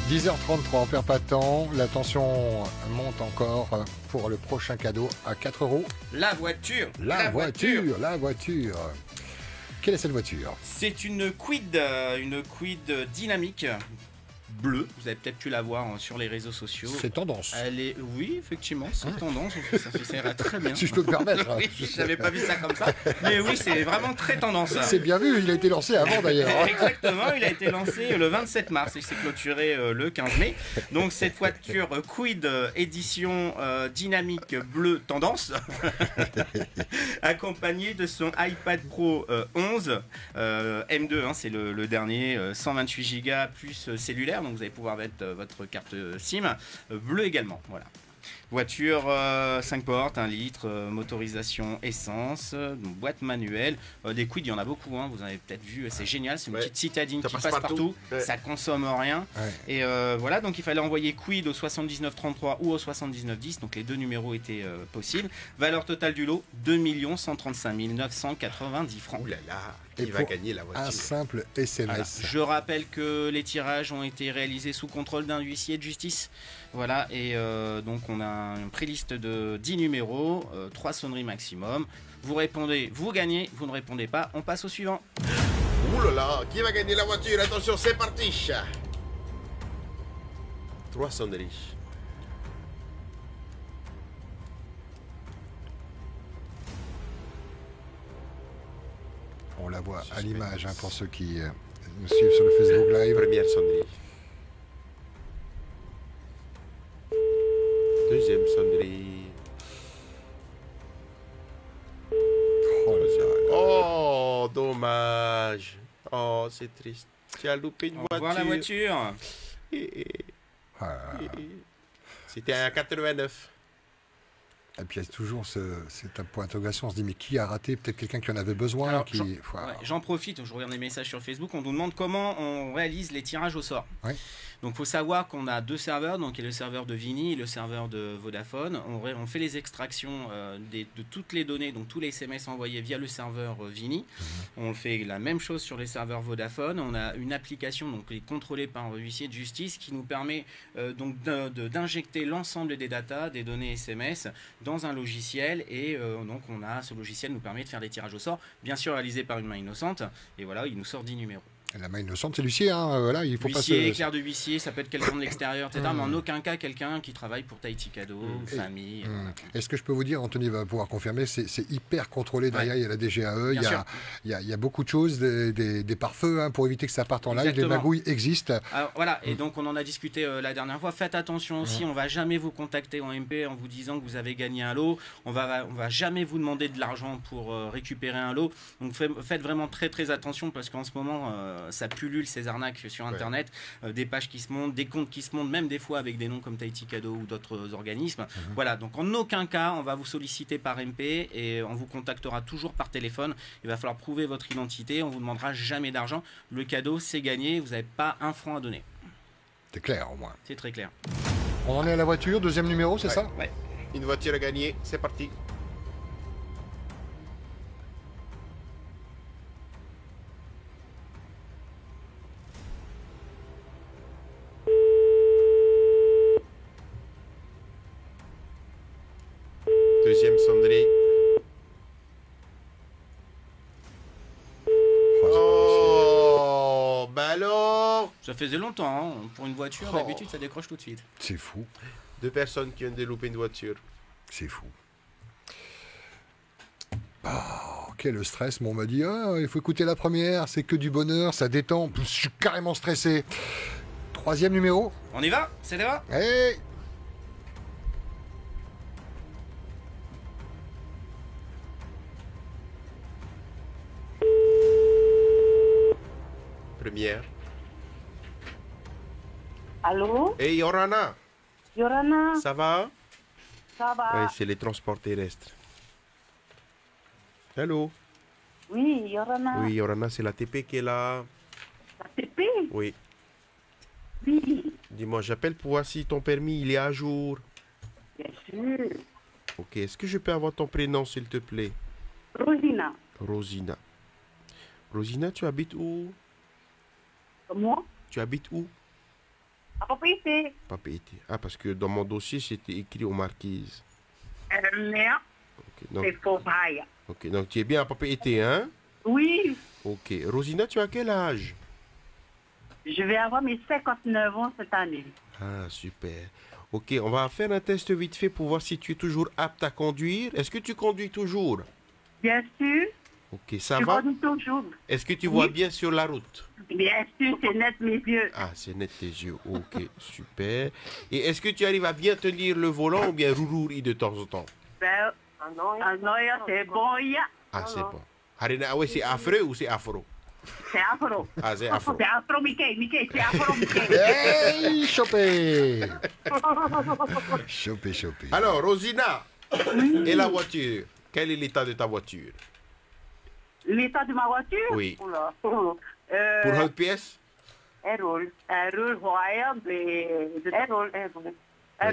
10h33, on perd pas de temps. La tension monte encore pour le prochain cadeau à 4 euros. La voiture. La voiture. Quelle est cette voiture? C'est une Kwid dynamique bleue. Vous avez peut-être pu la voir sur les réseaux sociaux. C'est tendance. Oui, effectivement, c'est tendance. Ça ira très bien. Si je peux me permettre. Oui, je n'avais pas vu ça comme ça. Mais oui, c'est vraiment très tendance. C'est bien vu, il a été lancé avant d'ailleurs. Exactement, il a été lancé le 27 mars et s'est clôturé le 15 mai. Donc cette voiture Kwid édition dynamique bleue tendance, accompagnée de son iPad Pro 11 M2, hein, c'est le dernier, 128 Go plus cellulaire. Donc vous allez pouvoir mettre votre carte SIM bleue également. Voilà. Voiture 5 portes, 1 litre, motorisation essence, boîte manuelle. Des Kwid, il y en a beaucoup, hein, vous avez peut-être vu, c'est génial, c'est une petite citadine qui passe partout, ça consomme rien. Et voilà, donc il fallait envoyer Kwid au 7933 ou au 7910, donc les deux numéros étaient possibles. Valeur totale du lot, 2 135 990 francs. Ouh là là, Et qui va gagner la voiture? Un simple SMS. Voilà. Je rappelle que les tirages ont été réalisés sous contrôle d'un huissier de justice. Voilà, et donc on a une préliste de 10 numéros, 3 sonneries maximum. Vous répondez, vous gagnez, vous ne répondez pas, on passe au suivant. Ouh là là, qui va gagner la voiture? Attention, c'est parti. 3 sonneries. On la voit à l'image hein, pour ceux qui nous suivent sur le Facebook Live. Première sonnerie. Deuxième sonnerie. Oh, là là. Oh, dommage. Oh, c'est triste. Tu as loupé une Au voiture. revoir la voiture. C'était un 89. Et puis il y a toujours cet point d'interrogation, on se dit mais qui a raté? Peut-être quelqu'un qui en avait besoin. Alors, qui... j'en profite, je regarde les messages sur Facebook, on nous demande comment on réalise les tirages au sort. Ouais. Donc il faut savoir qu'on a deux serveurs, donc il y a le serveur de Vini et le serveur de Vodafone. On fait les extractions de toutes les données, donc tous les SMS envoyés via le serveur Vini. On fait la même chose sur les serveurs Vodafone. On a une application donc, qui est contrôlée par un huissier de justice qui nous permet donc d'injecter l'ensemble des datas, des données SMS dans un logiciel et donc ce logiciel nous permet de faire des tirages au sort, bien sûr réalisé par une main innocente. Et voilà, il nous sort 10 numéros. La main innocente, c'est l'huissier, hein, voilà, il faut huissier, pas clerc de huissier, ça peut être quelqu'un de l'extérieur, etc. Mais en aucun cas quelqu'un qui travaille pour Tahiti Cadeau, famille. Est-ce que je peux vous dire, Anthony va pouvoir confirmer, c'est hyper contrôlé derrière, il y a la DGAE, il y a beaucoup de choses, des pare-feux hein, pour éviter que ça parte en live, Exactement. les magouilles existent. Alors, voilà, et donc on en a discuté la dernière fois, faites attention aussi, on va jamais vous contacter en MP en vous disant que vous avez gagné un lot, on va jamais vous demander de l'argent pour récupérer un lot, donc faites vraiment très attention parce qu'en ce moment ça pullule ces arnaques sur internet, des pages qui se montent, des comptes qui se montent, même des fois avec des noms comme Tahiti Cadeau ou d'autres organismes. Voilà, donc en aucun cas on va vous solliciter par MP et on vous contactera toujours par téléphone. Il va falloir prouver votre identité, on vous demandera jamais d'argent. Le cadeau c'est gagné, vous n'avez pas un franc à donner. C'est clair au moins. C'est très clair. On en est à la voiture, deuxième numéro, c'est ça? Ouais. Une voiture à gagner, c'est parti. Deuxième sonnerie. Oh, bah alors. Ça faisait longtemps, hein. Pour une voiture, d'habitude ça décroche tout de suite. C'est fou. 2 personnes qui viennent de louper une voiture. C'est fou. Oh, quel stress. Bon, on m'a dit, il faut écouter la première, c'est que du bonheur, ça détend. Je suis carrément stressé. Troisième numéro. On y va? C'est là? Hey! Première. Allô? Hey Yorana, Yorana, ça va? ça va? Oui, c'est les transports terrestres. Allô? Oui, Yorana. Oui, Yorana, c'est la TP qui est là. La TP? Oui. Oui, Dis-moi, j'appelle pour voir si ton permis il est à jour. bien sûr. Ok, est-ce que je peux avoir ton prénom s'il te plaît? Rosina, Rosina. Rosina, tu habites où? moi? Tu habites où? À propriété. Papeete. Ah, parce que dans mon dossier, c'était écrit aux marquises. Non, Ok, donc, c'est faux pareil. ok, donc tu es bien à Papeete, hein? Oui, Ok. Rosina, tu as quel âge? je vais avoir mes 59 ans cette année. Ah, super. Ok, on va faire un test vite fait pour voir si tu es toujours apte à conduire. Est-ce que tu conduis toujours? Bien sûr, Ok, ça je va? conduis toujours. Est-ce que tu vois Oui. bien sur la route? Bien sûr, c'est net mes yeux. Ah, c'est net tes yeux. Ok, super. Et est-ce que tu arrives à bien tenir le volant ou bien rourouris de temps en temps? Ben, ah non, c'est bon, Ah, c'est bon. Harina, ah ouais, c'est affreux ou c'est afro? c'est afro. Ah, c'est afro. C'est afro, Mickey, c'est afro, Mickey. Hey, chopé. Chopé, chopé. Alors, Rosina, et la voiture? Quel est l'état de ta voiture? L'état de ma voiture? Oui. Oula. Pour une pièce? Elle roule, royaume, elle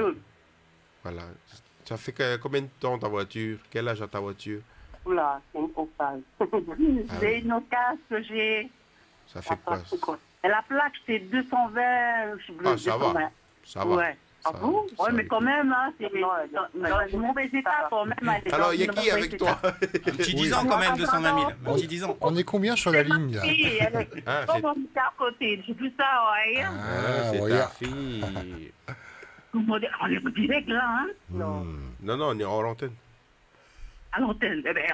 roule. Voilà. Ça fait combien de temps ta voiture? Quel âge a ta voiture? Oula, c'est une Opal. C'est une Opal que j'ai. Ça fait quoi? Et la plaque, c'est 220. Je sais plus, Ah, ça va. 220. Ça va. Ouais. Ah Ça bon? va, Ouais, ça mais va. quand même, hein, c'est dans mauvais état quand même. Elle est Alors, dans il y a qui mauvais avec état. toi? Un petit 10 ans quand même, 220 000. Un petit 10 ans. On est combien sur la ligne là? Oui, elle est Ah, comme on est à côté. J'ai vu ça, ouais. Ah, c'est ouais. ta fille. On est direct là, hein? Non, on est hors antenne. À l'antenne. Eh ben,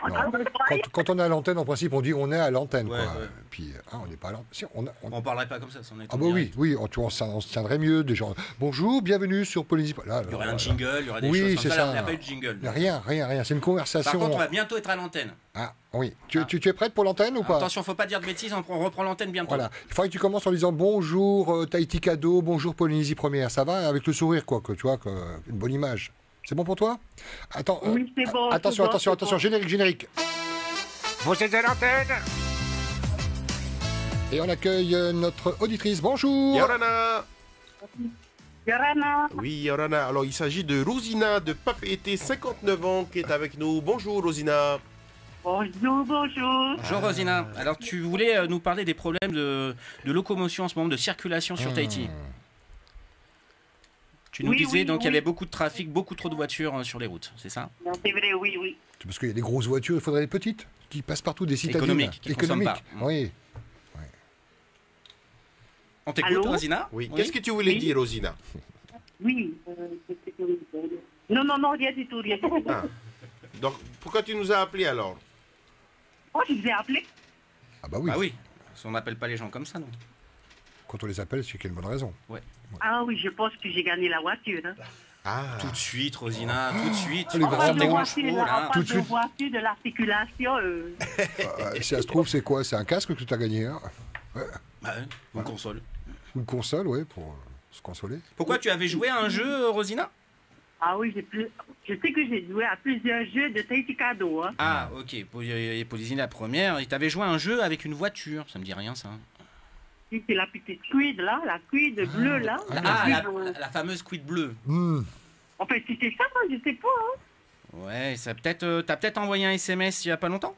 Quand on est à l'antenne, en principe, on dit on est à l'antenne. Ouais, quoi. ouais. Puis, on n'est pas à l'antenne. Si, On parlerait pas comme ça, si on était Ah en bah oui, direct. oui, on se tiendrait mieux des gens. Bonjour, bienvenue sur Polynésie. Là, Il y aurait un jingle, il y aurait des Oui, choses c'est comme ça. Là, ça. on n'a pas eu de jingle. Rien. C'est une Par conversation. contre, on va bientôt être à l'antenne. Ah oui. Tu es prête pour l'antenne ou pas? Attention, faut pas dire de bêtises, on reprend l'antenne bientôt. Voilà. Il faudrait que tu commences en disant bonjour Tahiti Cadeau, bonjour Polynésie Première. Ça va avec le sourire, quoi, que tu vois, une bonne image. C'est bon pour toi? Attends. Oui, c'est bon. Attention, c'est bon, c'est attention, bon. générique. Vous êtes à l'antenne. Et on accueille notre auditrice. Bonjour. Yorana. Yorana. Oui, Yorana. Alors, il s'agit de Rosina de Papeete, 59 ans, qui est avec nous. Bonjour, Rosina. Bonjour. Bonjour Rosina. Alors tu voulais nous parler des problèmes de locomotion en ce moment, de circulation sur Tahiti. Tu nous Oui, disais oui, donc il y oui. avait beaucoup de trafic, beaucoup trop de voitures sur les routes, c'est ça? C'est vrai, oui. Parce qu'il y a des grosses voitures, il faudrait des petites qui passent partout, des citadines. Économiques, qui consomment pas. Oui. On t'écoute Allô Rosina? Oui, qu'est-ce que tu voulais Oui. dire, Rosina? Oui. Non, rien du tout. Ah. Donc, pourquoi tu nous as appelé alors? Oh, je vous ai appelé. Ah bah oui. Ah oui, parce qu'on n'appelle pas les gens comme ça, non? Quand on les appelle, c'est qu'il y a une bonne raison. Ah oui, je pense que j'ai gagné la voiture. Hein. Ah, Tout de suite Rosina, tout de suite. les Tu grands prends tes noms. grands chevaux là. Tout de suite. voiture, de l'articulation. Si ça se trouve, c'est quoi? C'est un casque que tu as gagné, hein? Bah ouais, une console. Une console, ouais, pour se consoler. Pourquoi tu avais joué à un jeu Rosina? Ah oui, je sais que j'ai joué à plusieurs jeux de Tahiti Cadeau. Hein. Ah ok, et Polynésie la première, il t'avait joué à un jeu avec une voiture, ça me dit rien ça. Oui, c'est la petite quid là, la quid bleue là. Ah, quid, la fameuse quid bleue. En fait, si c'est ça, moi, je sais pas. Hein. Ouais, ça t'as peut-être envoyé un SMS il y a pas longtemps?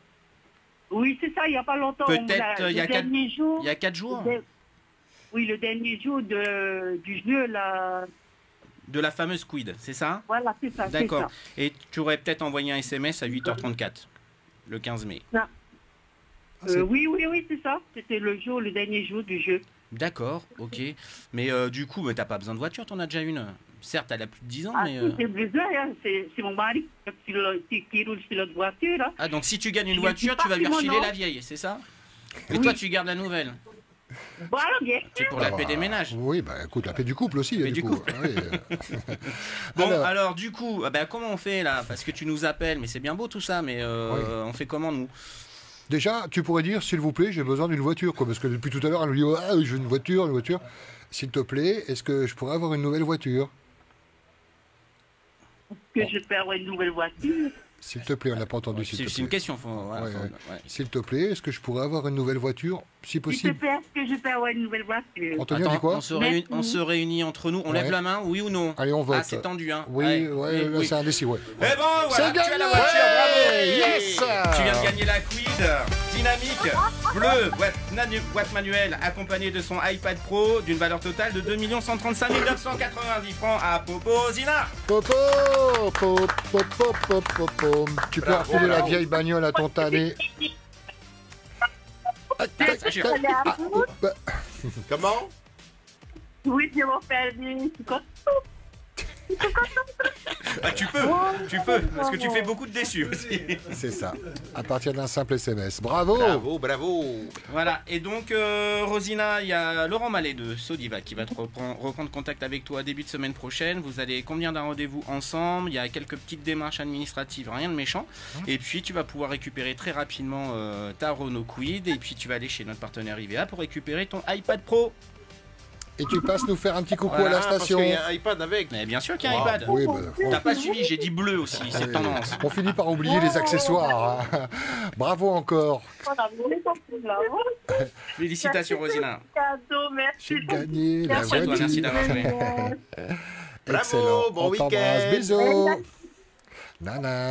Oui, c'est ça, il n'y a pas longtemps. Peut-être il y a le dernier jour. Il y a 4 jours. Oui, le dernier jour du jeu là. De la fameuse quid, c'est ça? Voilà, c'est ça. D'accord. Et tu aurais peut-être envoyé un SMS à 8h34, le 15 mai. Ça. Oui, c'est ça. C'était le dernier jour du jeu. D'accord, ok. Mais du coup, t'as pas besoin de voiture, t'en as déjà une. Certes, elle a plus de 10 ans, Ah, mais... si, c'est besoin, hein. C'est mon mari qui roule sur l'autre voiture. Hein. Ah, donc si tu gagnes une Je voiture, suis tu vas lui parti, refiler mon nom. la vieille, c'est ça? Et Oui. toi, tu gardes la nouvelle. Voilà, bien C'est sûr. pour la paix des ménages. Oui, bah écoute, la paix du couple aussi. Paix du du coup. couple. Oui, Bon, Alors. alors du coup, comment on fait là? Parce que tu nous appelles, mais c'est bien beau tout ça, mais on fait comment nous? Déjà, tu pourrais dire, s'il vous plaît, j'ai besoin d'une voiture, quoi, parce que depuis tout à l'heure, elle nous dit, ah, je veux une voiture. S'il te plaît, est-ce que je pourrais avoir une nouvelle voiture? Que je peux avoir une nouvelle voiture. S'il te plaît, on n'a pas entendu, s'il te C'est une plaît. question. Ouais. S'il te plaît, est-ce que je pourrais avoir une nouvelle voiture si Il possible. te plaît, est-ce que je peux avoir une nouvelle voiture? Anthony, on dit Attends, quoi? on se réunit entre nous. On Ouais. lève la main, oui ou non? Allez, on vote. Ah, c'est tendu, hein. Oui, Ouais, là, oui. c'est indécis, ouais. Eh ben voilà, C'est tu as la gagné. voiture, bravo. Yes. Tu viens de gagner la Quid dynamique bleue, boîte manuelle, accompagnée de son iPad Pro d'une valeur totale de 2 135 990 francs à Popo-Zina. Popo, popo, popo, popo, popo. Tu peux Bravo, refiler la bravo. vieille bagnole à ton tanné. Sachez- Allez, à vous. Comment? Oui, j'ai mon permis. Je suis contente. Ah, tu peux, parce que tu fais beaucoup de déçus aussi. C'est ça. À partir d'un simple SMS. Bravo. Bravo, bravo. Voilà, et donc Rosina, il y a Laurent Mallet de Sodiva qui va te reprendre contact avec toi début de semaine prochaine. Vous allez convenir d'un rendez-vous ensemble, il y a quelques petites démarches administratives, rien de méchant. Et puis tu vas pouvoir récupérer très rapidement ta Renault Kwid, et puis tu vas aller chez notre partenaire IVA pour récupérer ton iPad Pro. Et tu passes nous faire un petit coucou Voilà, à la Parce station. qu'il y a un iPad avec. Mais bien sûr qu'il y a un Ah, iPad. oui, T'as pas suivi, j'ai dit bleu aussi, c'est tendance. on finit par oublier les accessoires. Hein. Bravo encore. Voilà, vous voulez sortir là, hein? Félicitations Rosina. Cadeau, merci. J'ai gagné la Merci à toi, voiture. merci d'avoir joué. Bravo, Excellent. bon On t'embrasse. week-end. Bisous. Nana.